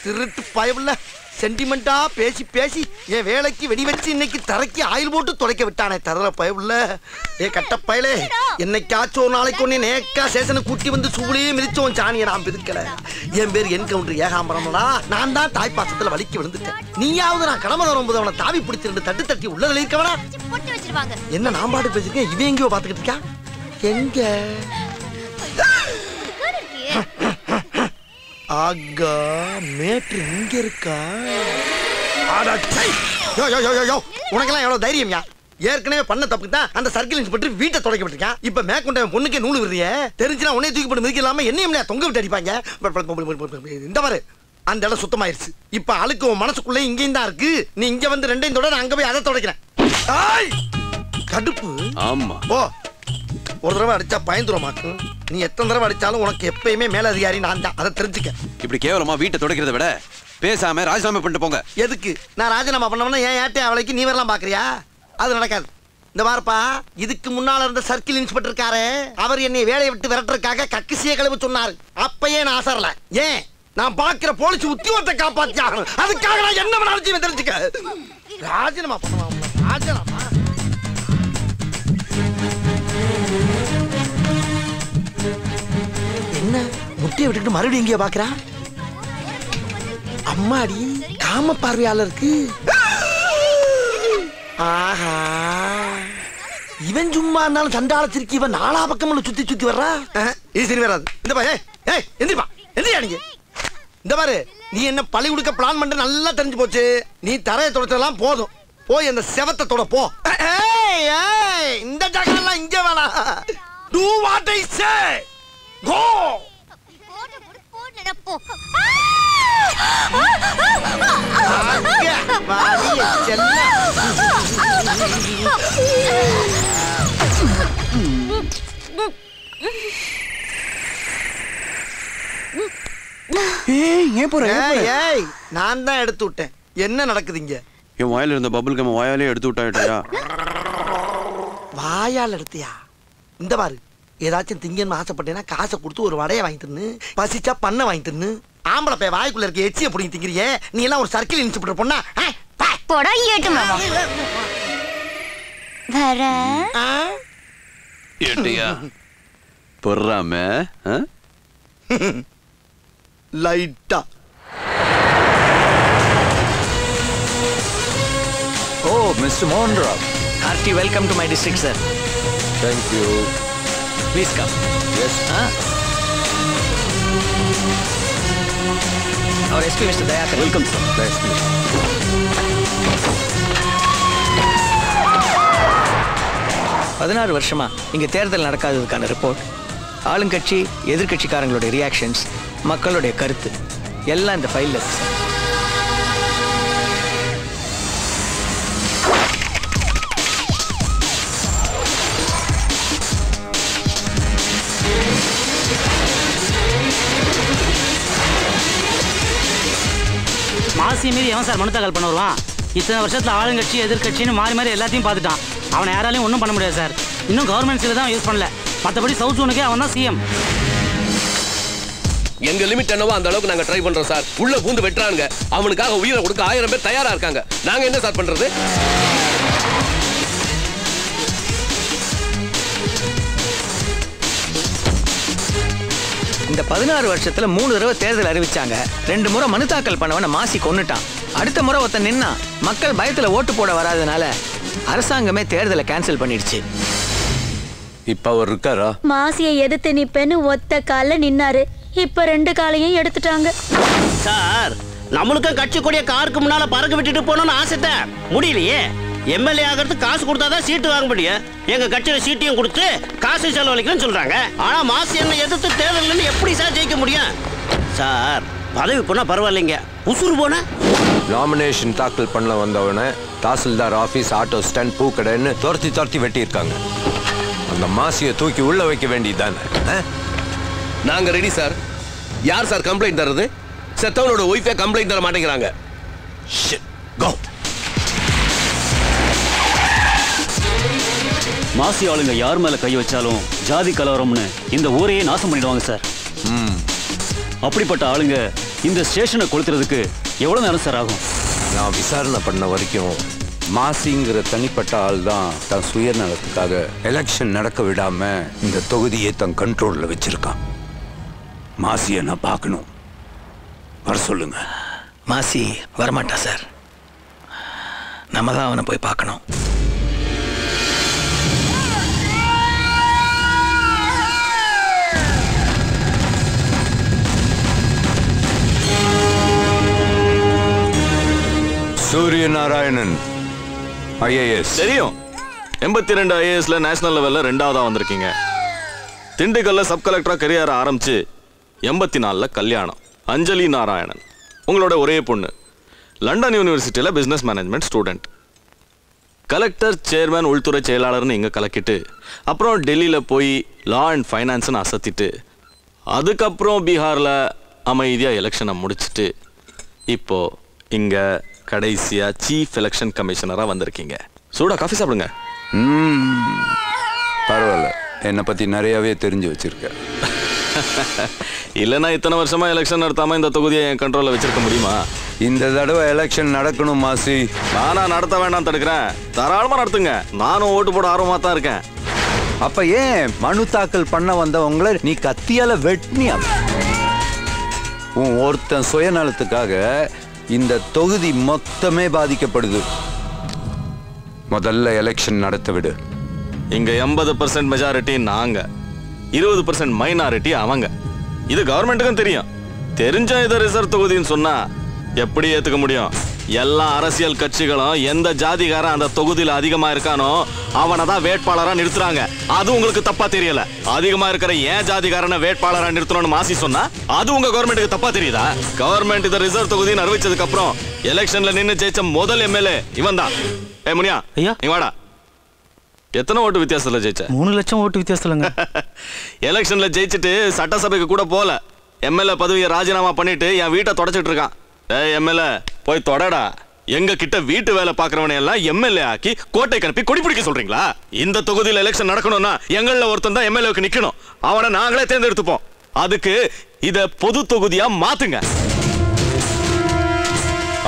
திருட்டு பயவுல சென்டிமெண்டா பேசி பேசி என் வேலைக்கு வெடி வச்சு இன்னைக்கு தரைக்கு ஆயில் போட்டு துடைக்க விட்டானே தரல பயவுல. ஏ கட்ட பயலே, என்னைக்காச்சும் ஒரு நாளைக்கு ஒன்னே நேக்கா சேசனை கூட்டி வந்து சூளையே மிதிச்சோம் சாணியை நான் பிதுக்கல. என் பேர் என்கவுண்டர் ஏகாம்பரம்டா. நான் தான் தாய்ப்பாசத்துல வலிக்கு விழுந்துட்டேன். நீயாவது நான் கடமை வரும்போது அவனை தாவி பிடிச்சிருந்து தட்டு தட்டி உள்ள இருக்கவனா என்ன நான் பாட்டு பேசிருக்கேன். இவன் எங்கேயோ பாத்துக்கிட்டு இருக்கா. எங்க ஆகா மேட்ரு இங்க இருக்கா? உனக்கெல்லாம் எவ்வளவு தைரியம்யா? ஏற்கனவே பண்ண தப்புக்கு தான் அந்த சர்க்கிள் இன்ஸ்பெக்டர் வீட்டை தொடக்க விட்டுருக்கான். இப்ப மேற்கொண்ட பொண்ணுக்கே நூல் விடுறிய தெரிஞ்சுனா உன்னைய தூக்கி போட்டு மிதிக்கலாம என்னையும் தொங்க விட்டு அடிப்பாங்க. இந்த மாதிரி அந்த இடம் சுத்தமாயிருச்சு. இப்ப அழுக்கு உன் மனசுக்குள்ளே இங்கேயும் தான் இருக்கு. நீ இங்க வந்து ரெண்டையும் தொட, நான் அங்க போய் அதை தொடக்கிறேன். கடுப்பு. ஆமா ஓ, ஒரு தடவை அடிச்சா பயந்துருமாக்கு. நீ எத்தனை தடவை அடிச்சாலும் உனக்கு எப்பயுமே மேல அதிகாரி நான் தான், அதை தெரிஞ்சுக்க. இப்படி கேவலமா வீட்டை துடைக்கிறத விட பேசாம ராஜினாமா பண்ணிட்டு போங்க. எதுக்கு நான் ராஜினாமா பண்ணவனா ஏன் ஏட்டே அவளைக்கு நீ வரலாம் பாக்குறியா? அது நடக்காது. இந்த வாரப்பா, இதுக்கு முன்னால இருந்த சர்க்கிள் இன்ஸ்பெக்டர் இருக்காரு, அவர் என்னை வேலையை விட்டு விரட்டுறதுக்காக கக்கிசிய கழுவு சொன்னாரு. அப்பயே நான் அசரல. ஏன் நான் பாக்குற போலீஸ் உத்தியோகத்தை காப்பாத்தி ஆகணும். அதுக்காக நான் என்ன வேணாலும் தெரிஞ்சுக்க. ராஜினாமா பண்ணுவாங்க. ராஜினாமா என்ன முட்டையை விட்டுட்டு மறுபடியும் எங்கேயோ பாக்குறா? அம்மாடி காம பார்வையாளருக்கு. ஆஹா, இவன் சும்மா இருந்தாலும் சண்டால சிரிக்கி இவன் நாலா பக்கம் சுத்தி சுத்தி வர்றா. இது சரி வராது. இந்த பா எந்திரிப்பா, எந்திரியா நீங்க. இந்த பாரு, நீ என்ன பழி கொடுக்க பிளான் பண்ண நல்லா தெரிஞ்சு போச்சு. நீ தரையை தொடச்சதெல்லாம் போதும், போய் அந்த செவத்தை தொட போ. இந்த ஜகலாம் இங்க வேணாம். Do what I say. Go. நான் தான் எடுத்து விட்டேன். என்ன நடக்குதுங்க? என் வாயில இருந்த பபுள் கம் வாயாலே எடுத்து விட்டாயா? வாயால் எடுத்தியா? இந்த பாரு, ஏதாச்சும் திங்கன்னு ஆசைப்பட்டேன்னா காசை கொடுத்து ஒரு வடையை வாங்கி தின்னு, பசிச்சா பண்ண வாங்கி தின்னு. ஆம்பளை பைய வாய்க்குள்ள இருக்க எச்சியை பிடிங்கி திங்கிறியே, நீ எல்லாம் ஒரு சர்க்கிள் இன்ஸ்பெக்டர் பொண்ணா? போடா ஏட்டுமா வர ஏட்டியா பொறாம லைட்டா. Oh, Mr. Mondra. Hearty welcome to my district, sir. Thank you. Please come. Yes. Our SP, Mr. Dayakar. Welcome, sir. Nice to meet you. 16 வருஷமா இங்க தேர்தல் நடக்காததுக்கான ரிப்போர்ட், ஆளுங்கட்சி எதிர்கட்சிக்காரங்களுடைய ரியாக்ஷன்ஸ், மக்களுடைய கருத்து எல்லாம் இந்த ஃபைல்ல இருக்கு சார். மாசி மீறி எவன் சார் மனு தாக்கல் பண்ண வருவான்? இத்தனை வருஷத்துல ஆளுங்கட்சி எதிர்கட்சின்னு மாறி மாறி எல்லாத்தையும் பார்த்துட்டான். அவனை யாராலையும் ஒன்றும் பண்ண முடியாது சார். இன்னும் கவர்மெண்ட் சீல தான் யூஸ் பண்ணல. மற்றபடி சவுத் ஜோனுக்கே அவன் தான் சிஎம். எங்க லிமிட் என்னவோ அந்த அளவுக்கு நாங்க ட்ரை பண்றோம் சார். உள்ள பூந்து வெட்டுறாங்க. அவனுக்காக உயிரை கொடுக்க 1000 பேர் தயாரா இருக்காங்க. நாங்க என்ன சார் பண்றது? இந்த 16 வருஷத்துல 3 தடவை தேர்தல் அறிவிச்சாங்க. 2 முறை மனு தாக்கல் பண்ணவன மாசி கொன்னுட்டான். அடுத்த முறை ஒருத்தன் நின்னா மக்கள் பயத்துல ஓட்டு போட வராதனால அரசாங்கமே தேர்தலை கேன்சல் பண்ணிடுச்சு. இப்ப அவர் இருக்காரா? மாசியை எதிர்த்து நிப்பேன்னு ஒத்த கால நின்னாரு. இப்ப 2 காலையும் எடுத்துட்டாங்க. சார், நம்மளுக்கும் கட்சி கொடிய காருக்கு முன்னால பறக்க விட்டுட்டு போகணும்னு ஆசைத்த முடியலையே. எம்எல்ஏ ஆகிறதுக்கு காசு கொடுத்தாதான் சீட்டு வாங்க முடியும். எங்க கட்சியில சீட்டையும் கொடுத்து காசு செலவழிக்கணும்னு சொல்றாங்க. ஆனா மாசு என்ன எதிர்த்து தேர்தல் எப்படி சார் ஜெயிக்க முடியும்? சார், பதவி போனா பரவாயில்லைங்க, உசுறு போன நாமினேஷன் தாக்கல் பண்ண வந்தவனை தாசில்தார் ஆபீஸ், ஆட்டோ ஸ்டாண்ட், பூக்கடைன்னு துரத்தி வெட்டி இருக்காங்க. அந்த மாசியை தூக்கி உள்ள வைக்க வேண்டியதுதானே? நாங்க ரெடி சார். யார் சார் கம்ப்ளைண்ட் தர்றது? செத்தவனோட ஒய்ஃபே கம்ப்ளைண்ட் தர மாட்டேங்கிறாங்க. மாசி ஆளுங்க யார் மேல கை வச்சாலும் ஜாதி கலவரம்னு இந்த ஊரையே நாசம் பண்ணிடுவாங்க சார். அப்படிப்பட்ட ஆளுங்க இந்த ஸ்டேஷனை கொளுத்துறதுக்கு எவ்வளவு நேரம் சார் ஆகும்? நான் விசாரணை பண்ண வரைக்கும் மாசிங்கிற தனிப்பட்ட ஆள் தான் தன் சுயநலத்துக்காக எலெக்ஷன் நடக்க விடாம இந்த தொகுதியை தன் கண்ட்ரோல்ல வச்சிருக்கான். மாசியை நான் பார்க்கணும். வர சொல்லுங்க. மாசி வரமாட்டா சார். நம்ம தான் அவனை போய் பார்க்கணும். சூரிய நாராயணன் ஐஏஎஸ். தெரியும். 82 ஐஏஎஸ்ல நேஷனல் லெவல்ல 2ஆவதா வந்திருக்கீங்க. திண்டுக்கல்ல சப் கலெக்டரா கரியர் ஆரம்பிச்சு 84ல கல்யாணம். அஞ்சலி நாராயணன் உங்களோட ஒரே பொண்ணு. லண்டன் யூனிவர்சிட்டியில business management student. Collector, chairman, உள்துறை செயலாளர்னு இங்க கலக்கிட்டு அப்புறம் டெல்லியில போய் லா அண்ட் ஃபைனான்ஸ்னு அசத்திட்டு அதுக்கப்புறம் பீகார்ல அமைதியா எலெக்ஷனை முடிச்சுட்டு இப்போ இங்க கடைசியா சீஃப் எலெக்ஷன் கமிஷனரா வந்திருக்கீங்க. சூடா காஃபி சாப்பிடுங்க. பரவாயில்ல, என்னை பத்தி நிறையவே தெரிஞ்சு வச்சிருக்க. இல்லைன்னா இத்தனை வருஷமா எலெக்ஷன் நடத்தாம இந்த தொகுதியை என் கண்ட்ரோல்ல வச்சிருக்க முடியுமா? இந்த தடவை எலெக்ஷன் நடக்கணும் மாசி. நானா நடத்த வேண்டாம் தடுக்கிறேன்? தாராளமா நடத்துங்க. நானும் ஓட்டு போட ஆர்வமா தான் இருக்கேன். அப்ப ஏன் மனு தாக்கல் பண்ண வந்தவங்களை நீ கத்தியால வெட்டினியா? உன் ஒருத்தன் சுயநலத்துக்காக இந்த தொகுதி மொத்தமே பாதிக்கப்படுது. முதல்ல எலெக்ஷன் நடத்த விடு. இங்க 80% மெஜாரிட்டி நாங்க, 20% மைனாரிட்டி அவங்க. இது கவர்மெண்ட்டுக்கும் தெரியும். தெரிஞ்ச இதை ரிசர்வ் தொகுதின்னு சொன்னா எப்படி ஏத்துக்க முடியும்? எல்லா அரசியல் கட்சிகளும் எந்த ஜாதிகாரன் அந்த தொகுதியில அதிகமா இருக்கானோ அவனை தான் வேட்பாளரா நிறுத்துறாங்க. அது உங்களுக்கு தப்பா தெரியல? அதிகமா இருக்கிற ஏன் ஜாதிகாரனை வேட்பாளரா நிறுத்தணும்னு மாசி சொன்னா அது உங்க கவர்மெண்ட்டுக்கு தப்பா தெரியுதா? கவர்மெண்ட் இதை ரிசர்வ் தொகுதின்னு அறிவிச்சதுக்கு அப்புறம் எலெக்ஷன்ல நின்னு ஜெயிச்ச முதல் எம்எல்ஏ இவன் தான். முனியா ஐயா, நீ வாடா. எத்தனை ஓட்டு வித்தியாசத்துல ஜெயிச்ச? 3 லட்சம் ஓட்டு வித்தியாசத்துலங்க. எலெக்ஷன்ல ஜெயிச்சுட்டு சட்டசபைக்கு கூட போல. எம்எல்ஏ பதவியை ராஜினாமா பண்ணிட்டு என் வீட்டை தொடச்சிட்டு இருக்கான். எம்எல்ஏ போய் தொடடா. எங்க கிட்ட வீட்டு வேலை பாக்குறவனை எல்லாம் எம்எல்ஏ ஆக்கி கோட்டை கணப்பி கொடி பிடிக்க சொல்றீங்களா? இந்த தொகுதியில் எலெக்ஷன் நடக்கணும்னா எங்கள ஒருத்தன் தான் எம்எல்ஏக்கு நிக்கணும். அவனை நாங்களே தேர்ந்தெடுத்துப்போம். அதுக்கு இத பொது தொகுதியா மாத்துங்க.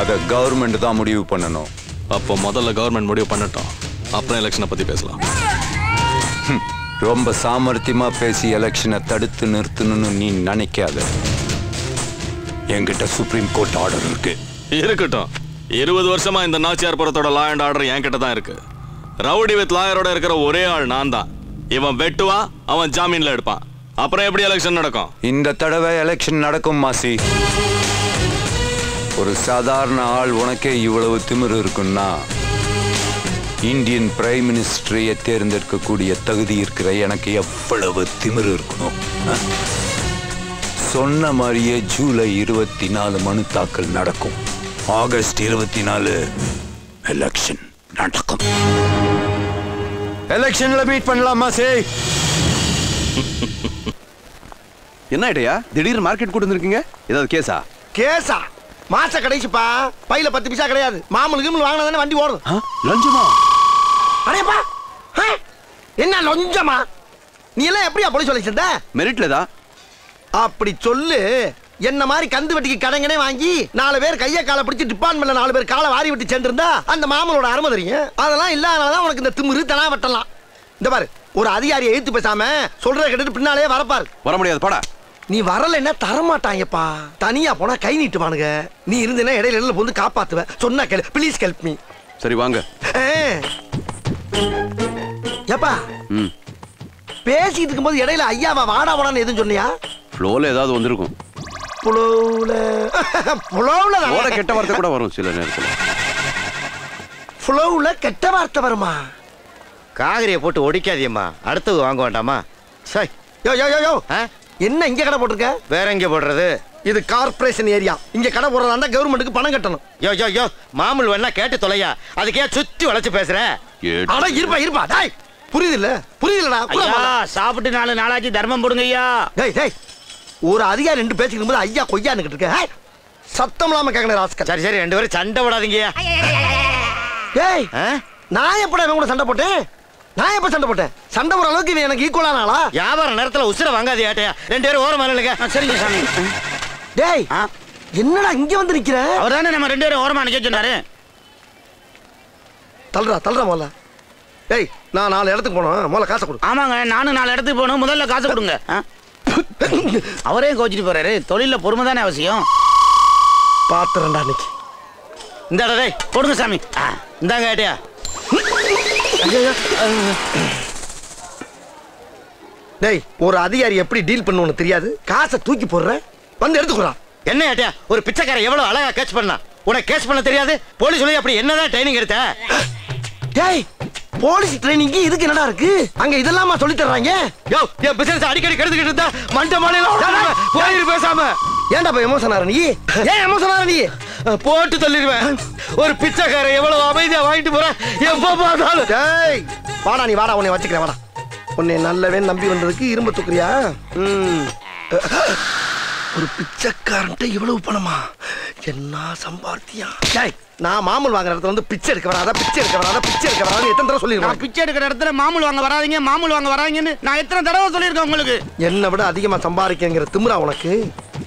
அத கவர்மெண்ட் தான் முடிவு பண்ணணும். அப்போ முதல்ல கவர்மெண்ட் முடிவு பண்ணட்டும், அப்புறம் எலெக்ஷனை பத்தி பேசலாம். ரொம்ப சாமர்த்தியமா பேசி எலெக்ஷனை தடுத்து நிறுத்தணும்னு நீ நினைக்காத. என்கிட்ட சுப்ரீம் கோர்ட் ஆர்டர் இருக்கு. இருக்கட்டும். 20 வருஷமா இந்த நாச்சியார்புரத்தோட லா அண்ட் ஆர்டர் என்கிட்ட தான் இருக்கு. ரவுடி வித் லாயரோட இருக்கிற ஒரே ஆள் நான் தான். இவன் வெட்டுவான், அவன் ஜாமீன்ல எடுப்பான். அப்புறம் எப்படி எலெக்ஷன் நடக்கும்? இந்த தடவை எலெக்ஷன் நடக்கும் மாசி. ஒரு சாதாரண ஆள் உனக்கே இவ்வளவு திமிரு இருக்குன்னா இந்தியன் பிரைம் மினிஸ்டரையே தேர்ந்தெடுக்கக்கூடிய தகுதி இருக்கிற எனக்கு எவ்வளவு திமிரு இருக்கணும். சொன்ன மாதிரியே ஜூலை 24 மனு தாக்கல் நடக்கும். ஆகஸ்ட் 24 எலெக்ஷன் நடக்கும். எலெக்ஷன்ல மீட் பண்ணலாமா? சே என்ன ஐடியா? திடீர்னு மார்க்கெட் கூட்டு வந்திருக்கீங்க. ஏதாவது கேஸா? கேஸா? மாச கடைசிப்பா. பையில 10 பைசா கிடையாது. மாமூல் கிமூல் வாங்கினா தானே வண்டி ஓடும். லஞ்சமா? அடேப்பா, என்ன லஞ்சமா? நீ எல்லாம் எப்படியா போலீஸ் வேலை செஞ்ச? மெரிட்ல தான். அப்படி சொல்லு. என்ன மாதிரி கந்து வெட்டிக்கு கடங்கனே வாங்கி 4 பேர் கைய காலை பிடிச்சி டிபார்ட்மெண்ட்ல 4 பேர் காலை வாரி விட்டு சேர்ந்திருந்தா அந்த மாமனோட அருமை தெரியும். அதெல்லாம் இல்லாதனாலதான் உனக்கு இந்த திமிரு தனா வெட்டலாம். இந்த பாரு, ஒரு அதிகாரியை எழுத்து பேசாம சொல்றத கேட்டுட்டு பின்னாலே வரப்பாரு. வர முடியாது, பாடா. நீ வரலைன்னா தரமாட்டாங்கப்பா. தனியா போனா கை நீட்டுவானுங்க. நீ இருந்தேன்னா இடையில வந்து காப்பாத்துவ. சொன்னா கேளு. Please help me. சரி வாங்க. ஏப்பா, பேசிட்டு இருக்கும்போது இடையில ஐயாவா வாடா வாடான்னு எதுவும் சொன்னியா? ஃப்ளோல ஏதாவது வந்திருக்கும். புலவுல கெட்ட வார்த்தை கூட வரும் சில நேரத்துல. புலவுல கெட்ட வார்த்தை வருமா? காகரியை போட்டு ஒடிக்காதியம்மா. அடுத்தது வாங்க வேண்டாமா? சரி. யோ யோ யோ, என்ன இங்க கடை போட்டிருக்க? வேற எங்க போடுறது? இது கார்ப்பரேஷன் ஏரியா. இங்க கடை போடுறதா கவர்மெண்ட்டுக்கு பணம் கட்டணும். யோ யோ யோ, மாமூல் வேணா கேட்டு தொலையா. அதுக்கே சுத்தி வளைச்சு பேசுற. அட இருப்பா இருப்பா. டேய், புரியுதுல்ல? புரியுதுலடா. சாப்பிட்டு 4 நாளாச்சு தர்மம் போடுங்க ஐயா. டேய் டேய், ஒரு அதிகாரி 2 பேசிக்கும் போது ஐயா கொய்யான்னு இருக்க. சத்தம் இல்லாம கேட்கணும் ராஸ்கல். சரி சரி, 2 பேரும் சண்டை போடாதீங்க. டேய், நான் எப்படா இவன் கூட சண்டை போட்டேன்? நான் எப்ப சண்டை போட்டேன்? சண்டை போற அளவுக்கு இவன் எனக்கு ஈக்குவலான ஆளா? வியாபார நேரத்துல உசுர வாங்காதே ஆட்டையா. 2 பேரும் ஓரமா இல்லைங்க. சரிங்க சாமி. டேய் என்னடா இங்க வந்து நிக்கிற? அவர் தானே நம்ம 2 பேரும் ஓரமா நிக்க சொன்னாரு. தள்ளுறா முதல்ல. டேய் நான் 4 இடத்துக்கு போனோம், முதல்ல காசை கொடு. ஆமாங்க, நானும் 4 இடத்துக்கு போகணும், முதல்ல காசை கொடுங்க. அவரே கோச்சிட்டு போறாரு. தொழில பொறுமை தானே அவசியம். பாத்துறேன்டா இன்னைக்கு. இந்த டேய் கொடுங்க சாமி. இந்தாங்க ஏட்டியா. டேய் ஒரு அதிகாரி எப்படி டீல் பண்ணுவோன்னு தெரியாது, காசை தூக்கி போடுற வந்து எடுத்துக்குறான். என்ன ஏட்டியா, ஒரு பிச்சைக்காரன் எவ்வளவு அழகா கேட்ச் பண்ணா, உனக்கு கேட்ச் பண்ண தெரியாது? போலீஸ் சொல்லி அப்படி என்னதான் ட்ரைனிங் எடுத்த? டேய் போலீஸ் ட்ரைனிங் இதுக்கு என்னடா இருக்கு? அங்க இதெல்லாமா சொல்லி தர்றாங்க? யோ என் பிசினஸ் அடிக்கடி கெடுத்துக்கிட்டு இருந்தா மண்ட மாலையில போயிரு பேசாம. ஏன்டா போய் எமோஷன் ஆற நீ? ஏன் எமோஷன் ஆற நீ? போட்டு தள்ளிடுவேன். ஒரு பிச்சைக்காரன் எவ்வளவு அமைதியா வாங்கிட்டு போற, எப்ப பார்த்தாலும். டேய் வாடா நீ வாடா, உன்னை வச்சுக்கிறேன் வாடா. உன்னை நல்லவே நம்பி வந்ததுக்கு இரும்பு தூக்குறியா? ஒரு பிச்சைக்காரன்ட்ட இவ்வளவு பணமா? என்ன சம்பாத்தியா? டேய் நான் மாமூல் வாங்குற இடத்துல வந்து பிச்சை எடுக்க வராத, பிச்சை எடுக்க வராத, பிச்சை எடுக்க வராத எத்தனை தடவை சொல்லிருக்கேன்? பிச்சை எடுக்கிற இடத்துல மாமூல் வாங்க வராதீங்க, மாமூல் வாங்க வராங்கன்னு நான் எத்தனை தடவை சொல்லியிருக்கேன் உங்களுக்கு? என்னை விட அதிகமா சம்பாதிக்கிற திமிரா உனக்கு?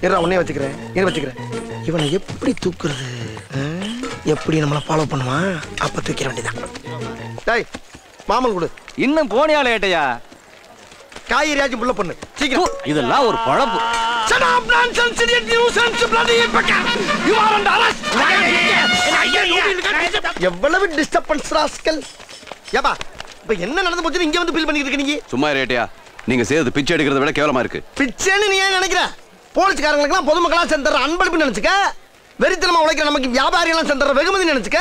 இருடா உன்னே வச்சுக்கிறேன், வச்சுக்கிறேன். இவனை எப்படி தூக்குறது? எப்படி நம்மளை ஃபாலோ பண்ணுவான்? அப்ப தூக்கிற வேண்டியதான். டேய் மாமூல் கொடு. இன்னும் போனியால ஏட்டையா? காய்கறியாச்சும் புள்ள பண்ணு சீக்கிரம். இதெல்லாம் ஒரு பழப்பு. Shut up nonsense idiot nuisance bloody fucker. You are under arrest. எவ்வளவு டிஸ்டர்பன்ஸ் ராஸ்கல். ஏப்பா இப்ப என்ன நடந்து போச்சு இங்க வந்து ஃபீல் பண்ணிட்டு இருக்க நீங்க? சும்மா ரேட்டியா, நீங்க செய்யறது பிச்சை எடுக்கிறத விட கேவலமா இருக்கு. பிச்சைன்னு நீ ஏன் நினைக்கிற? போலீஸ்காரங்களுக்கெல்லாம் பொதுமக்களா சென்ற அன்பளிப்பு நினைச்சுக்க, வெறித்தனமா உழைக்கிற நமக்கு வியாபாரிகளாம் சென்ற வெகுமதி நினைச்சுக்க.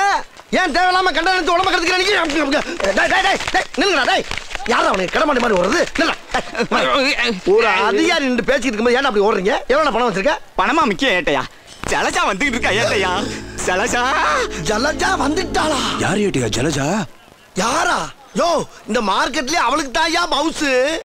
ஏன் தேவையில்லாம கண்ட நினைச்சு உடம்ப கெடுத்துக்கிற நில்லுங்கடா. டேய் யாரா அவனுக்கு கடமாடி மாதிரி ஓடுறது? ஒரு அதிகாரி நின்று பேசிட்டு இருக்கும்போது ஏன் அப்படி ஓடுறீங்க? எவ்வளவு பணம் வச்சிருக்க? பணமா முக்கியம் ஏட்டையா. ஜலஜா வந்துகிட்டு இருக்கா ஏட்டையா. ஜலஜா வந்துட்டாளா? யார் ஏட்டியா ஜலஜா? யாரா? யோ இந்த மார்க்கெட்லயே அவளுக்கு தாயா மவுசு.